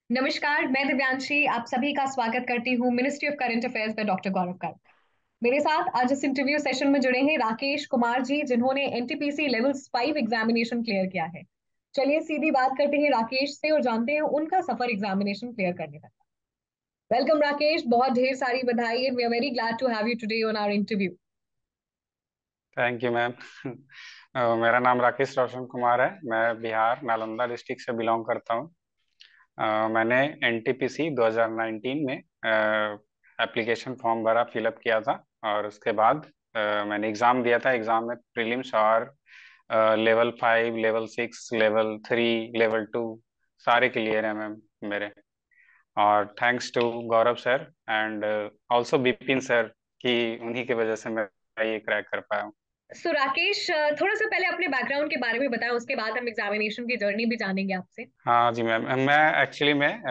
नमस्कार, मैं दिव्यांशी आप सभी का स्वागत करती हूँ मिनिस्ट्री ऑफ करंट अफेयर्स में डॉक्टर गौरव कर। मेरे साथ आज इस इंटरव्यू सेशन में जुड़े हैं राकेश कुमार जी, जिन्होंने एनटीपीसी लेवल 5 एग्जामिनेशन क्लियर किया है। चलिए सीधी बात करते हैं राकेश से और जानते हैं उनका सफर एग्जामिनेशन क्लियर करने तक। वेलकम राकेश, बहुत ढेर सारी बधाई and we are very glad to have you today on our interview. Thank you ma'am. मेरा नाम राकेश रोशन कुमार है। मैं बिहार नालंदा डिस्ट्रिक्ट से बिलोंग करता हूँ। मैंने एनटीपीसी 2019 में एप्लीकेशन फॉर्म भरा, फिलअप किया था। और उसके बाद मैंने एग्ज़ाम दिया था। एग्ज़ाम में प्रीलिम्स और लेवल 5, लेवल 6, लेवल 3, लेवल 2 सारे क्लियर हैं मैम मेरे। और thanks to Gaurav sir and also Bipin sir की, उन्हीं की वजह से मैं ये क्रैक कर पाया हूँ। सो राकेश, थोड़ा सा पहले अपने बैकग्राउंड के बारे में बताएं, उसके बाद हम एग्जामिनेशन की जर्नी भी जानेंगे आपसे। हाँ जी मैम। मैं एक्चुअली में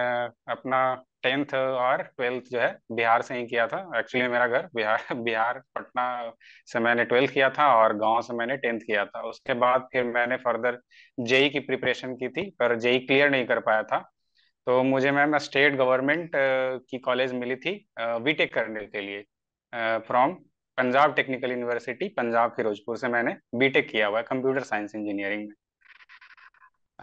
अपना 10th और 12th जो है बिहार से ही किया था। एक्चुअली मेरा घर बिहार बिहार पटना से मैंने 12th किया था और गांव से मैंने 10th किया था। उसके बाद फिर मैंने फर्दर जेई की प्रिपरेशन की थी, पर जेई क्लियर नहीं कर पाया था। तो मुझे मैम स्टेट गवर्नमेंट की कॉलेज मिली थी बीटेक करने के लिए, from Punjab Technical University Punjab Firozpur से मैंने बीटेक किया हुआ है कंप्यूटर साइंस इंजीनियरिंग में।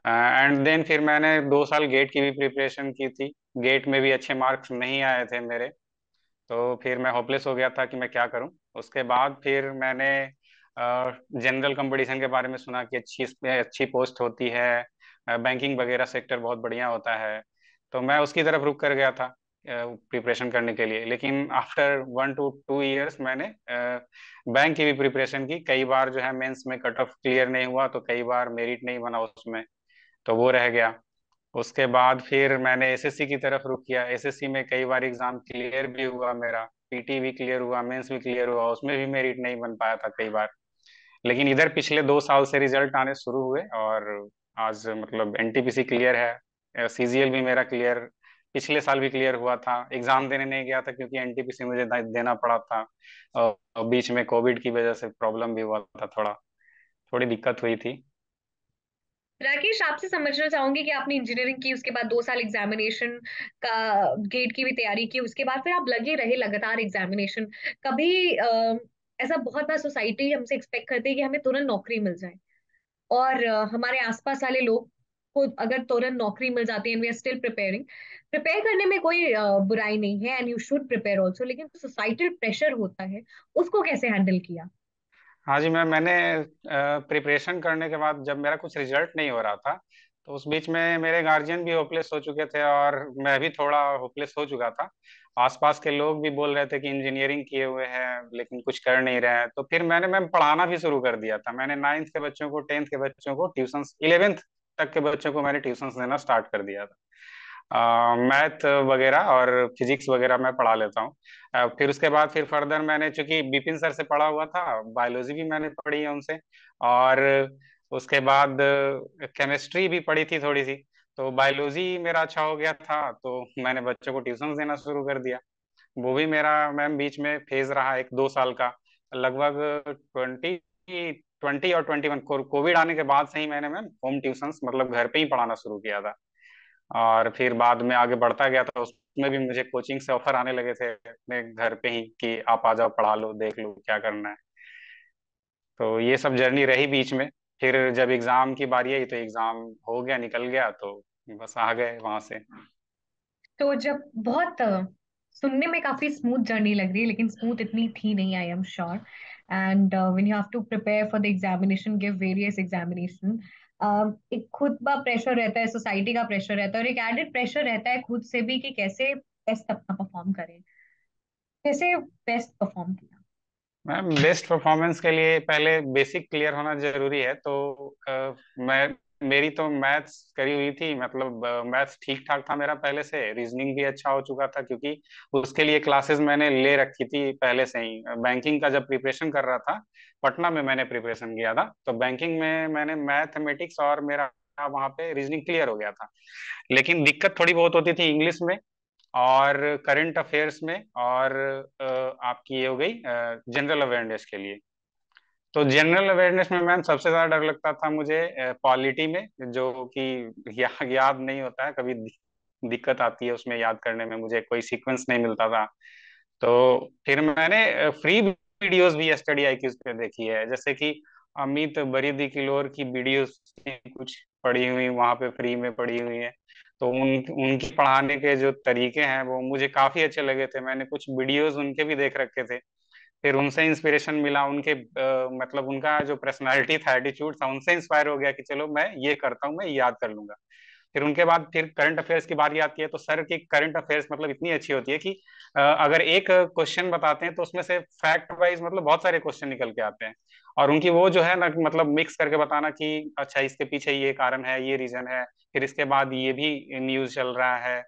एंड देन फिर मैंने 2 साल गेट की भी प्रिपरेशन की थी। गेट में भी अच्छे मार्क्स नहीं आए थे मेरे। तो फिर मैं होपलेस हो गया था कि मैं क्या करूं। उसके बाद फिर मैंने जनरल कंपटीशन के बारे में सुना कि अच्छी अच्छी पोस्ट होती है, बैंकिंग वगैरह सेक्टर बहुत बढ़िया होता है। तो मैं उसकी तरफ रुक कर गया था प्रिपरेशन करने के लिए। लेकिन आफ्टर 1 to 2 years मैंने बैंक की भी प्रिपरेशन की। कई बार जो है मेंस में कट ऑफ क्लियर नहीं हुआ, तो कई बार मेरिट नहीं बना उसमें, तो वो रह गया। उसके बाद फिर मैंने एसएससी की तरफ रुख किया। एसएससी में कई बार एग्जाम क्लियर भी हुआ मेरा, पीटी भी क्लियर हुआ, मेंस भी क्लियर हुआ, उसमें भी मेरिट नहीं बन पाया था कई बार। लेकिन इधर पिछले 2 साल से रिजल्ट आने शुरू हुए और आज मतलब एनटीपीसी क्लियर है, सीजीएल भी मेरा क्लियर पिछले साल भी क्लियर हुआ था। एग्जाम देने नहीं गया था क्योंकि एनटीपीसी मुझे देना पड़ा था और बीच में कोविड की वजह से प्रॉब्लम भी हुआ था, थोड़ी दिक्कत हुई थी। राकेश, आपसे समझना चाहूंगी कि आपने इंजीनियरिंग की, उसके बाद 2 साल एग्जामिनेशन का गेट की भी तैयारी की, उसके बाद फिर आप लगे रहे लगातार एग्जामिनेशन। कभी ऐसा बहुत बार सोसाइटी हमसे एक्सपेक्ट करती है कि हमें तुरंत नौकरी मिल जाए, और हमारे आसपास वाले लोग को अगर तुरंत नौकरी मिल जाती है, we are still preparing. Prepare करने में कोई बुराई नहीं है and you should prepare also, लेकिन सोसाइटल प्रेशर होता है, उसको कैसे हैंडल किया? हाँ जी मैम। मैंने प्रिपरेशन करने के बाद जब मेरा कुछ रिजल्ट नहीं हो रहा था, तो उस बीच में मेरे गार्जियन भी होपलेस हो चुके थे और मैं भी थोड़ा होपलेस हो चुका था। आसपास के लोग भी बोल रहे थे कि इंजीनियरिंग किए हुए हैं लेकिन कुछ कर नहीं रहे हैं। तो फिर मैंने मैम पढ़ाना भी शुरू कर दिया था। मैंने 9th के बच्चों को, 10th के बच्चों को ट्यूशन, 11th तक के बच्चों को मैंने ट्यूशन देना स्टार्ट कर दिया था। मैथ वगैरह और फिजिक्स वगैरह मैं पढ़ा लेता हूँ। फिर उसके बाद फिर फर्दर मैंने, चूंकि बिपिन सर से पढ़ा हुआ था, बायोलॉजी भी मैंने पढ़ी है उनसे। और उसके बाद केमिस्ट्री भी पढ़ी थी थोड़ी सी। तो बायोलॉजी मेरा अच्छा हो गया था, तो मैंने बच्चों को ट्यूशन देना शुरू कर दिया। वो भी मेरा मैम बीच में फेज रहा 1-2 साल का, लगभग 20 और 21 कोविड आने के बाद से ही मैंने मैम होम ट्यूशंस मतलब घर पे ही पढ़ाना शुरू किया था। और फिर बाद में आगे बढ़ता गया था, उसमें भी मुझे कोचिंग से ऑफर आने लगे थे अपने घर पे ही कि आप आ जाओ, पढ़ा लो, देख लो क्या करना है। तो ये सब जर्नी रही बीच में। फिर जब एग्जाम की बारी आई तो एग्जाम हो गया, निकल गया, तो बस आ गए वहां से। तो जब बहुत सुनने में काफी स्मूथ जर्नी लग रही है, लेकिन स्मूथ इतनी थी नहीं, I am sure. And when you have to prepare for the examination, give various examination, एक खुद का प्रेशर रहता है, सोसाइटी का प्रेशर रहता है, और एक एडेड प्रेशर रहता है खुद से भी कि कैसे बेस्ट अपना परफॉर्म करें। कैसे बेस्ट परफॉर्म किया? मैम बेस्ट परफॉर्मेंस के लिए पहले बेसिक क्लियर होना जरूरी है। तो मैं मेरी तो मैथ्स करी हुई थी, मतलब मैथ्स ठीक ठाक था मेरा पहले से। रीजनिंग भी अच्छा हो चुका था क्योंकि उसके लिए क्लासेस मैंने ले रखी थी पहले से ही। बैंकिंग का जब प्रिपरेशन कर रहा था, पटना में मैंने प्रिपरेशन किया था, तो बैंकिंग में मैंने मैथमेटिक्स और मेरा वहाँ पे रीजनिंग क्लियर हो गया था। लेकिन दिक्कत थोड़ी बहुत होती थी इंग्लिश में और करंट अफेयर्स में, और आपकी ये हो गई जनरल अवेयरनेस के लिए। तो जनरल अवेयरनेस में मैम सबसे ज्यादा डर लगता था मुझे पॉलिटी में, जो कि याद नहीं होता है कभी, दिक्कत आती है उसमें याद करने में, मुझे कोई सीक्वेंस नहीं मिलता था। तो फिर मैंने फ्री वीडियोस भी स्टडी आईक्यूज पे देखी है, जैसे कि अमित बरीदी किलोर की वीडियोस कुछ पड़ी हुई वहां पे फ्री में पड़ी हुई है। तो उनके पढ़ाने के जो तरीके हैं वो मुझे काफी अच्छे लगे थे, मैंने कुछ वीडियोस उनके भी देख रखे थे। फिर उनसे इंस्पिरेशन मिला, उनके मतलब उनका जो पर्सनालिटी था, एटीट्यूड था, उनसे इंस्पायर हो गया कि चलो मैं ये करता हूँ, मैं याद कर लूंगा। फिर उनके बाद फिर करंट अफेयर्स की बारी आती है, तो सर की करंट अफेयर्स मतलब इतनी अच्छी होती है कि अगर एक क्वेश्चन बताते हैं तो उसमें से फैक्ट वाइज मतलब बहुत सारे क्वेश्चन निकल के आते हैं। और उनकी वो जो है ना, मतलब मिक्स करके बताना कि अच्छा इसके पीछे ये कारण है, ये रीजन है, फिर इसके बाद ये भी न्यूज चल रहा है।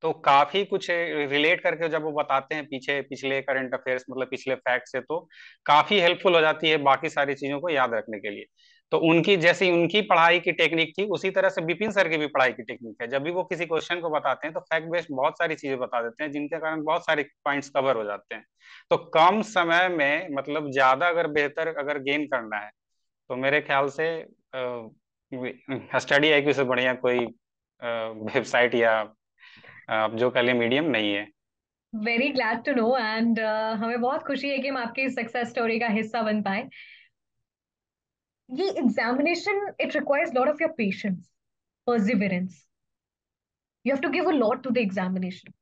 तो काफी कुछ रिलेट करके जब वो बताते हैं पीछे पिछले करंट अफेयर्स मतलब पिछले फैक्ट से, तो काफी हेल्पफुल हो जाती है बाकी सारी चीजों को याद रखने के लिए। तो उनकी जैसी उनकी पढ़ाई की टेक्निक थी, उसी तरह से विपिन सर की भी पढ़ाई की टेक्निक है। जब भी वो किसी क्वेश्चन को बताते हैं तो फैक्ट बेस्ड बहुत सारी चीजें बता देते हैं, जिनके कारण बहुत सारे पॉइंट्स कवर हो जाते हैं। तो कम समय में मतलब ज्यादा अगर बेहतर अगर गेन करना है, तो मेरे ख्याल से स्टडी आईक्यू से बढ़िया कोई वेबसाइट या आप जो कह लिए मीडियम नहीं है। Very glad to know, and हमें बहुत खुशी है कि हम आपकी सक्सेस स्टोरी का हिस्सा बन पाए। ये examination it requires lot of your patience, perseverance. You have to give a lot to the examination.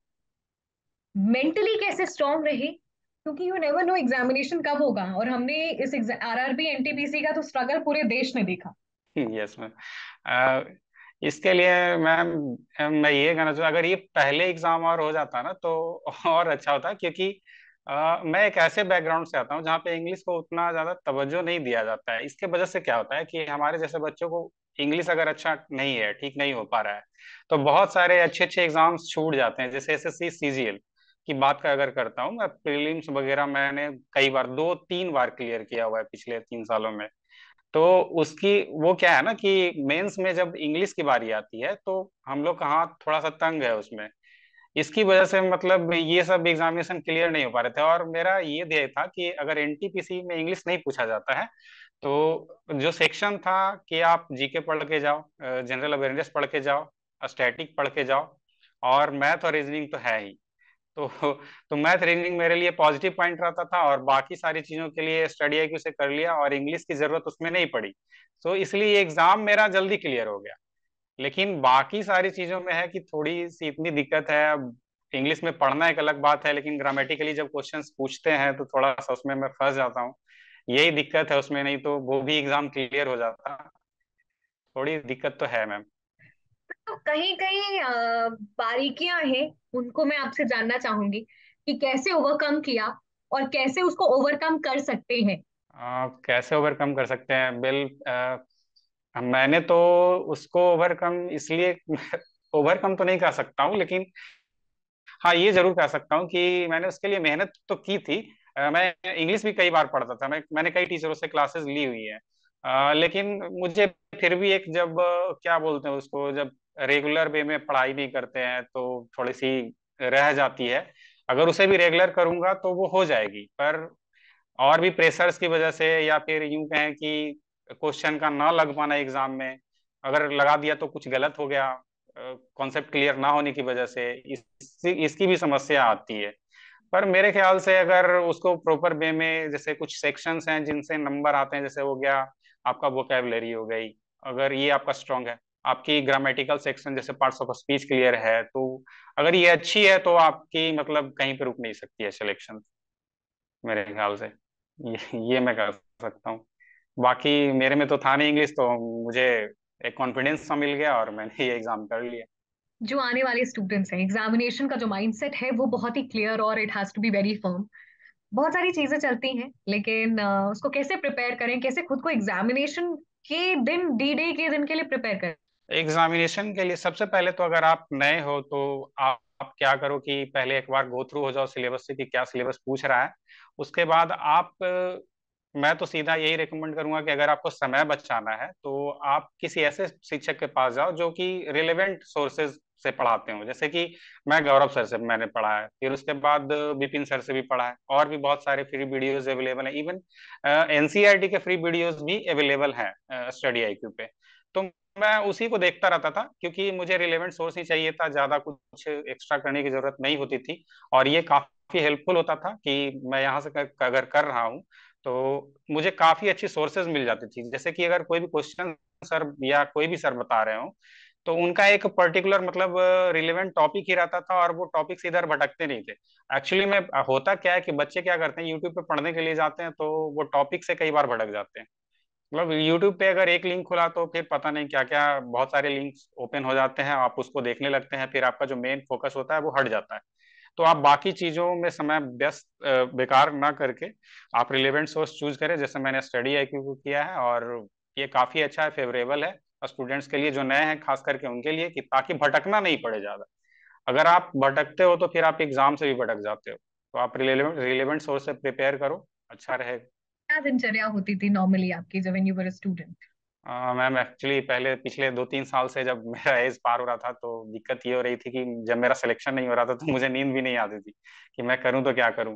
Mentally कैसे स्ट्रांग रहे, क्योंकि यू नेवर नो एग्जामिनेशन कब होगा, और हमने इस आरआरबी एनटीपीसी का तो स्ट्रगल पूरे देश ने देखा। Yes ma'am. इसके लिए मैम मैं ये कहना चाहूँ, अगर ये पहले एग्जाम और हो जाता ना तो और अच्छा होता, क्योंकि मैं एक ऐसे बैकग्राउंड से आता हूँ जहाँ पे इंग्लिश को उतना ज्यादा तवज्जो नहीं दिया जाता है। इसके वजह से क्या होता है कि हमारे जैसे बच्चों को इंग्लिश अगर अच्छा नहीं है, ठीक नहीं हो पा रहा है, तो बहुत सारे अच्छे अच्छे एग्जाम्स छूट जाते हैं। जैसे एसएससी सीजीएल की बात का अगर करता हूँ मैं, प्रीलिम्स वगैरह मैंने कई बार 2-3 बार क्लियर किया हुआ है पिछले 3 सालों में। तो उसकी वो क्या है ना कि मेंस में जब इंग्लिश की बारी आती है तो हम लोग का हाथ थोड़ा सा तंग है उसमें। इसकी वजह से मतलब ये सब एग्जामिनेशन क्लियर नहीं हो पा रहे थे। और मेरा ये ध्येय था कि अगर एनटीपीसी में इंग्लिश नहीं पूछा जाता है, तो जो सेक्शन था कि आप जीके पढ़ के जाओ, जनरल अवेयरनेस पढ़ के जाओ, स्टैटिक पढ़ के जाओ, और मैथ और रीजनिंग तो है ही। तो तो मैथ रीजनिंग मेरे लिए पॉजिटिव पॉइंट रहता था, और बाकी सारी चीजों के लिए स्टडी आईक्यू से कर लिया, और इंग्लिश की जरूरत उसमें नहीं पड़ी। तो इसलिए एग्जाम मेरा जल्दी क्लियर हो गया। लेकिन बाकी सारी चीजों में है कि थोड़ी सी इतनी दिक्कत है। अब इंग्लिश में पढ़ना एक अलग बात है, लेकिन ग्रामेटिकली जब क्वेश्चंस पूछते हैं तो थोड़ा सा उसमें मैं फंस जाता हूँ। यही दिक्कत है उसमें, नहीं तो वो भी एग्जाम क्लियर हो जाता। थोड़ी दिक्कत तो है मैम। तो कहीं कहीं बारीकियां हैं, उनको मैं आपसे जानना चाहूंगी कि कैसे ओवरकम किया और कैसे उसको ओवरकम कर सकते हैं। कैसे ओवरकम कर सकते हैं मैंने तो उसको ओवरकम इसलिए ओवरकम तो नहीं कर सकता हूँ, लेकिन हाँ ये जरूर कह सकता हूँ कि मैंने उसके लिए मेहनत तो की थी। मैं इंग्लिश भी कई बार पढ़ता था, मैंने कई टीचरों से क्लासेस ली हुई है। लेकिन मुझे फिर भी एक जब क्या बोलते हैं उसको, जब रेगुलर वे में पढ़ाई नहीं करते हैं तो थोड़ी सी रह जाती है। अगर उसे भी रेगुलर करूंगा तो वो हो जाएगी, पर और भी प्रेशर्स की वजह से, या फिर यूं कहें कि क्वेश्चन का ना लग पाना एग्जाम में, अगर लगा दिया तो कुछ गलत हो गया, कॉन्सेप्ट क्लियर ना होने की वजह से इसकी भी समस्या आती है। पर मेरे ख्याल से अगर उसको प्रॉपर वे में, जैसे कुछ सेक्शंस हैं जिनसे नंबर आते हैं, जैसे हो गया आपका वोकेबलरी हो गई, अगर ये आपका स्ट्रांग है, आपकी ग्रामेटिकल सेक्शन जैसे पार्ट्स ऑफ स्पीच क्लियर है, तो अगर ये अच्छी है तो आपकी मतलब कहीं पे रुक नहीं सकती है सिलेक्शन, मेरे ख्याल से। ये मैं कर सकता हूँ। बाकी मेरे में तो था नहीं इंग्लिश, तो मुझे एक कॉन्फिडेंस सा मिल गया और मैंने ये एग्जाम कर लिया। जो आने वाले स्टूडेंट्स हैं, एग्जामिनेशन का जो माइंडसेट है वो बहुत ही क्लियर और it has to be very firm. बहुत सारी चीजें चलती हैं, लेकिन उसको कैसे प्रिपेयर करें, कैसे खुद को एग्जामिनेशन के दिन, डी डे के दिन के लिए प्रिपेयर करें। एग्जामिनेशन के लिए सबसे पहले तो अगर आप नए हो तो आप क्या करो कि पहले एक बार गो थ्रू हो जाओ सिलेबस से कि क्या सिलेबस पूछ रहा है। उसके बाद आप मैं तो सीधा यही रिकमेंड करूंगा कि अगर आपको समय बचाना है तो आप किसी ऐसे शिक्षक के पास जाओ जो कि रिलेवेंट सोर्सेज से पढ़ाते हो। जैसे कि मैं गौरव सर से मैंने पढ़ा है, फिर उसके बाद विपिन सर से भी पढ़ा है, और भी बहुत सारे फ्री वीडियोस अवेलेबल हैं। इवन एनसीईआरटी के फ्री वीडियोस भी अवेलेबल हैं स्टडी आईक्यू पे। तो मैं उसी को देखता रहता था, क्योंकि मुझे रिलेवेंट सोर्स ही चाहिए था, ज्यादा कुछ एक्स्ट्रा करने की जरूरत नहीं होती थी। और ये काफी हेल्पफुल होता था कि मैं यहाँ से अगर कर रहा हूँ तो मुझे काफी अच्छी सोर्सेज मिल जाती थी। जैसे कि अगर कोई भी क्वेश्चन सर या कोई भी सर बता रहे हो, तो उनका एक पर्टिकुलर मतलब रिलेवेंट टॉपिक ही रहता था, और वो टॉपिक से इधर भटकते नहीं थे। एक्चुअली में होता क्या है कि बच्चे क्या करते हैं, यूट्यूब पे पढ़ने के लिए जाते हैं तो वो टॉपिक से कई बार भटक जाते हैं। मतलब यूट्यूब पे अगर एक लिंक खुला तो फिर पता नहीं क्या क्या बहुत सारे लिंक्स ओपन हो जाते हैं, आप उसको देखने लगते हैं, फिर आपका जो मेन फोकस होता है वो हट जाता है। तो आप बाकी चीजों में समय व्यस्त बेकार ना करके आप रिलेवेंट सोर्स चूज करें, जैसे मैंने स्टडी आईक्यू को किया है। और ये काफी अच्छा है, फेवरेबल है स्टूडेंट्स के लिए जो नए हैं, खास करके उनके लिए, कि ताकि भटकना नहीं पड़े ज्यादा। अगर आप भटकते हो तो फिर आप एग्जाम से भी भटक जाते हो। तो आप रिलेवेंट रिलेवेंट सोर्स से प्रिपेयर करो, अच्छा रहेगा। क्या दिनचर्या होती थी नॉर्मली आपकी जब when you were a student? Ma'am actually पहले पिछले 2-3 साल से जब मेरा एज पार हो रहा था, तो दिक्कत ये हो रही थी कि जब मेरा सिलेक्शन नहीं हो रहा था तो मुझे नींद भी नहीं आती थी कि मैं करूं तो क्या करूं।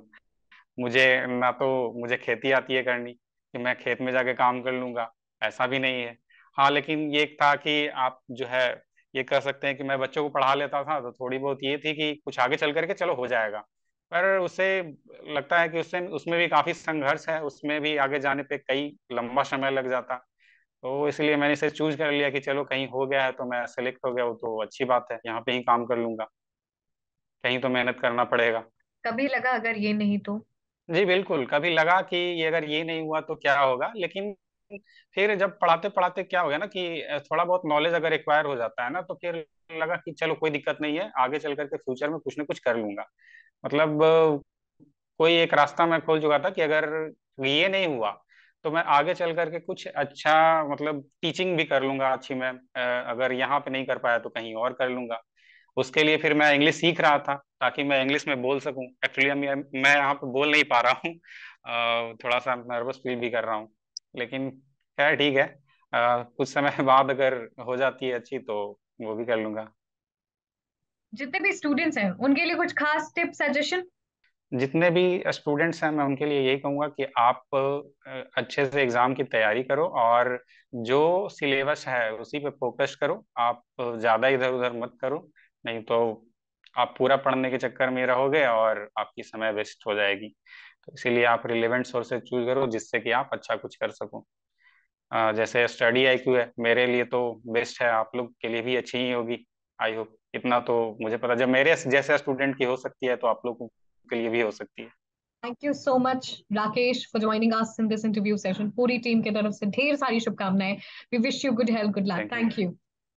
मुझे ना तो मुझे खेती आती है करनी कि मैं खेत में जाके काम कर लूंगा, ऐसा भी नहीं है। हाँ, लेकिन ये था कि आप जो है ये कह सकते हैं कि मैं बच्चों को पढ़ा लेता था, तो थोड़ी बहुत ये थी कि कुछ आगे चल करके चलो हो जाएगा। पर उससे लगता है कि उससे उसमें भी काफी संघर्ष है, उसमें भी आगे जाने पे कई लंबा समय लग जाता। तो इसलिए मैंने इसे चूज कर लिया कि चलो कहीं हो गया है तो मैं सेलेक्ट हो गया हूँ तो अच्छी बात है, यहाँ पे ही काम कर लूंगा, कहीं तो मेहनत करना पड़ेगा। कभी लगा अगर ये नहीं तो? जी बिल्कुल, कभी लगा कि ये अगर ये नहीं हुआ तो क्या होगा, लेकिन फिर जब पढ़ाते पढ़ाते क्या हो गया ना कि थोड़ा बहुत नॉलेज अगर एक्वायर हो जाता है ना, तो फिर लगा कि चलो कोई दिक्कत नहीं है, आगे चल करके फ्यूचर में कुछ ना कुछ कर लूंगा। मतलब कोई एक रास्ता मैं खोल चुका था कि अगर ये नहीं हुआ तो मैं आगे चल करके कुछ अच्छा, मतलब टीचिंग भी कर लूंगा अच्छी मैं। अगर यहाँ पे नहीं कर पाया तो कहीं और कर लूंगा। उसके लिए फिर मैं इंग्लिश सीख रहा था ताकि मैं इंग्लिश में बोल सकूं। एक्चुअली मैं यहाँ पे बोल नहीं पा रहा हूँ, थोड़ा सा नर्वस फील भी कर रहा हूँ। लेकिन खैर ठीक है, कुछ समय बाद अगर हो जाती है अच्छी तो वो भी कर लूंगा। जितने भी स्टूडेंट्स हैं उनके लिए कुछ खास टिप सजेशन? जितने भी स्टूडेंट्स हैं मैं उनके लिए यही कहूँगा कि आप अच्छे से एग्जाम की तैयारी करो, और जो सिलेबस है उसी पे फोकस करो। आप ज़्यादा इधर उधर मत करो, नहीं तो आप पूरा पढ़ने के चक्कर में रहोगे और आपकी समय वेस्ट हो जाएगी। तो इसीलिए आप रिलेवेंट सोर्सेज चूज करो जिससे कि आप अच्छा कुछ कर सको। जैसे स्टडी आईक्यू है मेरे लिए तो बेस्ट है, आप लोग के लिए भी अच्छी ही होगी। आई होप, इतना तो मुझे पता, जब मेरे जैसे स्टूडेंट की हो सकती है तो आप लोगों के लिए भी हो सकती है। Thank you so much Rakesh for joining us in this interview session. पूरी टीम की तरफ से ढेर सारी शुभकामनाएं। We wish you good health, good luck. Thank you. Thank you.